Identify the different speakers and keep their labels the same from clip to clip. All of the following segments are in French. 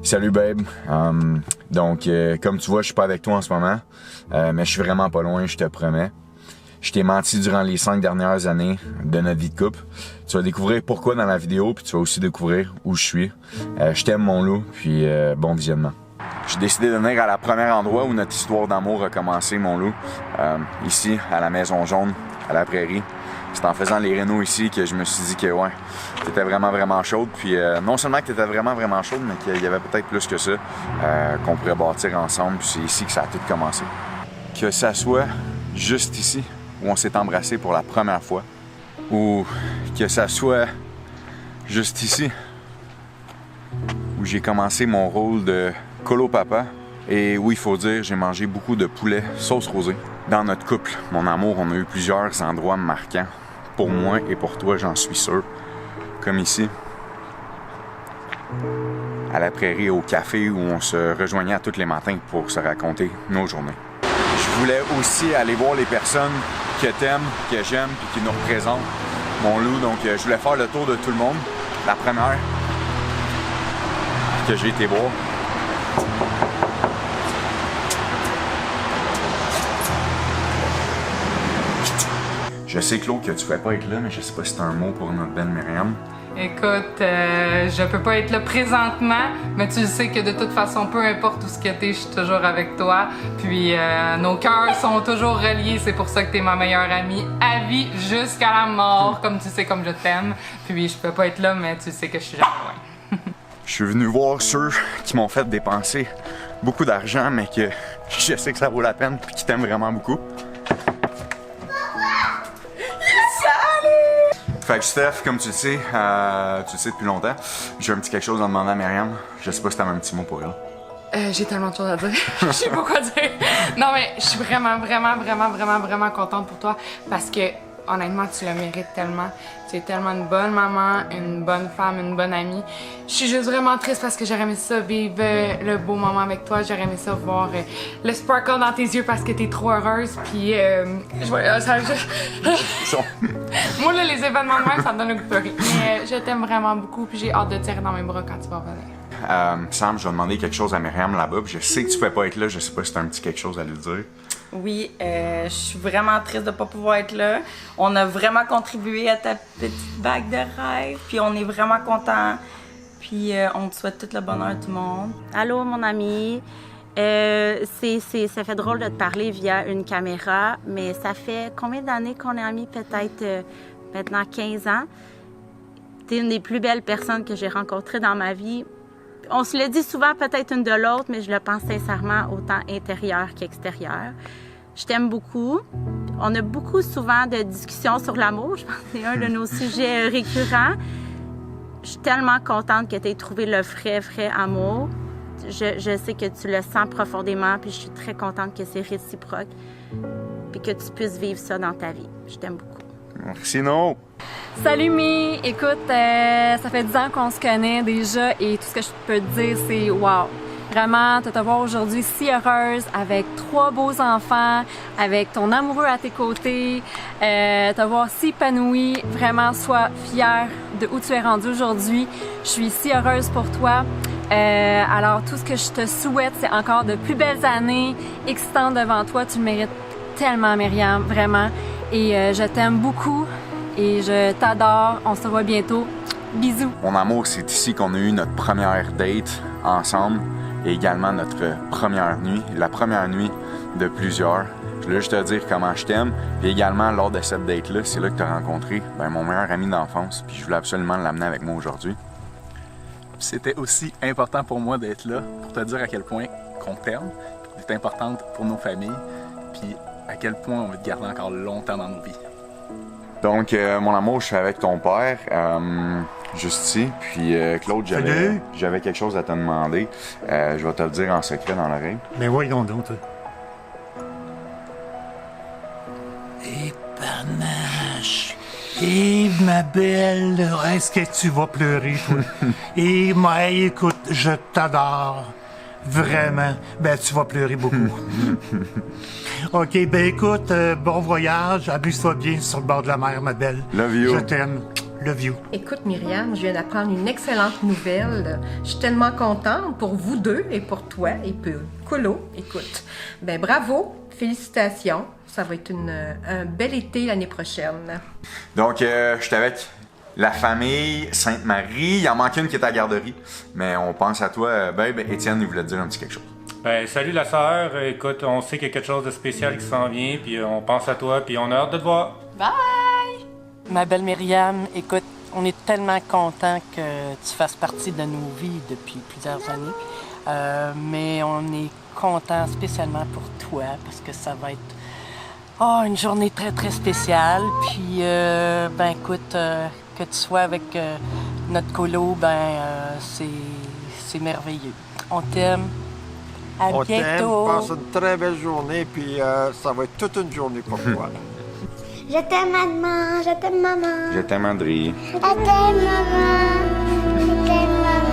Speaker 1: Salut babe. Comme tu vois, je suis pas avec toi en ce moment, mais je suis vraiment pas loin, je te promets. Je t'ai menti durant les 5 dernières années de notre vie de couple. Tu vas découvrir pourquoi dans la vidéo, puis tu vas aussi découvrir où je suis. Je t'aime mon loup, puis bon visionnement. J'ai décidé de venir à la première endroit où notre histoire d'amour a commencé, mon loup. Ici, à la Maison Jaune, à la Prairie. C'est en faisant les rénaux ici que je me suis dit que ouais, t'étais vraiment chaude. Puis non seulement que t'étais vraiment chaude, mais qu'il y avait peut-être plus que ça qu'on pourrait bâtir ensemble. Puis c'est ici que ça a tout commencé. Que ça soit juste ici où on s'est embrassé pour la première fois, ou que ça soit juste ici où j'ai commencé mon rôle de colo-papa. Et oui, il faut dire, j'ai mangé beaucoup de poulet sauce rosée. Dans notre couple, mon amour, on a eu plusieurs endroits marquants. Pour moi et pour toi, j'en suis sûr. Comme ici, à la Prairie, au café où on se rejoignait tous les matins pour se raconter nos journées. Je voulais aussi aller voir les personnes que t'aimes, que j'aime et qui nous représentent, mon loup. Donc, je voulais faire le tour de tout le monde. La première que j'ai été voir, je sais, Claude, que tu ne pouvais pas être là, mais je sais pas si c'est un mot pour notre belle Myriam.
Speaker 2: Écoute, je peux pas être là présentement, mais tu sais que de toute façon, peu importe où ce que t'es, je suis toujours avec toi. Puis nos cœurs sont toujours reliés, c'est pour ça que t'es ma meilleure amie à vie jusqu'à la mort, comme tu sais, comme je t'aime. Puis je peux pas être là, mais tu sais que je suis jamais loin.
Speaker 1: Je suis venu voir ceux qui m'ont fait dépenser beaucoup d'argent, mais que je sais que ça vaut la peine et qui t'aiment vraiment beaucoup. Fait que Steph, comme tu le sais depuis longtemps, j'ai un petit quelque chose à demander à Myriam. Je sais pas si t'as un petit mot pour elle.
Speaker 2: J'ai tellement de choses à dire. Je sais pas quoi dire. Non, mais je suis vraiment contente pour toi parce que, honnêtement, tu le mérites tellement. Tu es tellement une bonne maman, une bonne femme, une bonne amie. Je suis juste vraiment triste parce que j'aurais aimé ça vivre le beau moment avec toi. J'aurais aimé ça voir le sparkle dans tes yeux parce que t'es trop heureuse. Puis, moi, là, les événements de même, ça me donne le goût de pleurer. Mais je t'aime vraiment beaucoup puis j'ai hâte de te tirer dans mes bras quand tu vas revenir.
Speaker 1: Sam, je vais demander quelque chose à Myriam là-bas. Je sais que tu peux pas être là. Je sais pas si t'as un petit quelque chose à lui dire.
Speaker 3: Oui, je suis vraiment triste de ne pas pouvoir être là. On a vraiment contribué à ta petite bague de rêve, puis on est vraiment contents. Puis on te souhaite tout le bonheur tout le monde.
Speaker 4: Allô, mon ami. Ça fait drôle de te parler via une caméra, mais ça fait combien d'années qu'on est amis? Peut-être maintenant 15 ans. Tu es une des plus belles personnes que j'ai rencontrées dans ma vie. On se le dit souvent peut-être une de l'autre, mais je le pense sincèrement, autant intérieur qu'extérieur. Je t'aime beaucoup. On a souvent de discussions sur l'amour. Je pense que c'est un de nos sujets récurrents. Je suis tellement contente que tu aies trouvé le vrai amour. Je sais que tu le sens profondément, puis je suis très contente que c'est réciproque, puis que tu puisses vivre ça dans ta vie. Je t'aime beaucoup.
Speaker 1: Merci, non.
Speaker 5: Salut Mi! Écoute, ça fait 10 ans qu'on se connaît déjà et tout ce que je peux te dire, c'est wow! Vraiment, de te voir aujourd'hui si heureuse, avec 3 beaux enfants, avec ton amoureux à tes côtés, te voir si épanouie, vraiment, sois fière de où tu es rendue aujourd'hui. Je suis si heureuse pour toi. Alors, tout ce que je te souhaite, c'est encore de plus belles années, excitantes devant toi. Tu le mérites tellement, Myriam, vraiment. Et je t'aime beaucoup et je t'adore. On se revoit bientôt. Bisous.
Speaker 1: Mon amour, c'est ici qu'on a eu notre première date ensemble et également notre première nuit, la première nuit de plusieurs. Je voulais juste te dire comment je t'aime. Puis également, lors de cette date-là, c'est là que tu as rencontré mon meilleur ami d'enfance. Puis je voulais absolument l'amener avec moi aujourd'hui.
Speaker 6: C'était aussi important pour moi d'être là pour te dire à quel point qu'on t'aime, que tu es importante pour nos familles, puis à quel point on veut te garder encore longtemps dans nos vies. Donc,
Speaker 1: Mon amour, je suis avec ton père, juste ici. Puis, Claude, j'avais quelque chose à te demander. Je vais te le dire en secret dans l'oreille.
Speaker 7: Mais voyons donc, toi.
Speaker 8: Et panache. Yves, ma belle, est-ce que tu vas pleurer, toi? Et moi, écoute, je t'adore. Vraiment. Ben, tu vas pleurer beaucoup. OK, ben écoute, bon voyage. Amuse-toi bien sur le bord de la mer, ma belle.
Speaker 1: Love you.
Speaker 8: Je t'aime. Love you.
Speaker 7: Écoute, Myriam, je viens d'apprendre une excellente nouvelle. Je suis tellement contente pour vous deux et pour toi et pour Colo. Écoute, ben bravo, félicitations. Ça va être un bel été l'année prochaine.
Speaker 1: Donc, j'étais avec la famille Sainte-Marie. Il en manque une qui est à la garderie. Mais on pense à toi, babe. Étienne, il voulait te dire un petit quelque chose.
Speaker 9: Ben, salut la sœur. Écoute, on sait qu'il y a quelque chose de spécial qui s'en vient, puis on pense à toi, puis on a hâte de te voir.
Speaker 10: Bye! Ma belle Myriam, écoute, on est tellement contents que tu fasses partie de nos vies depuis plusieurs années. Mais on est contents spécialement pour toi, parce que ça va être une journée très, très spéciale. Puis, ben écoute, que tu sois avec notre colo, c'est merveilleux. On t'aime. À
Speaker 11: On
Speaker 10: bientôt.
Speaker 11: t'aime, passe une très belle journée, puis ça va être toute une journée pour toi.
Speaker 12: Je t'aime maman, je t'aime maman.
Speaker 1: Je t'aime, André.
Speaker 12: Je t'aime maman. Je t'aime maman.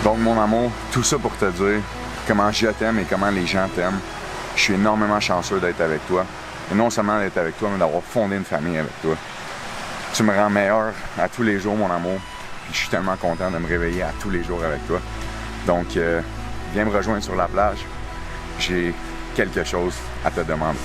Speaker 1: Donc, mon amour, tout ça pour te dire comment je t'aime et comment les gens t'aiment. Je suis énormément chanceux d'être avec toi. Et non seulement d'être avec toi, mais d'avoir fondé une famille avec toi. Tu me rends meilleur à tous les jours, mon amour. Puis je suis tellement content de me réveiller à tous les jours avec toi. Donc, viens me rejoindre sur la plage. J'ai quelque chose à te demander.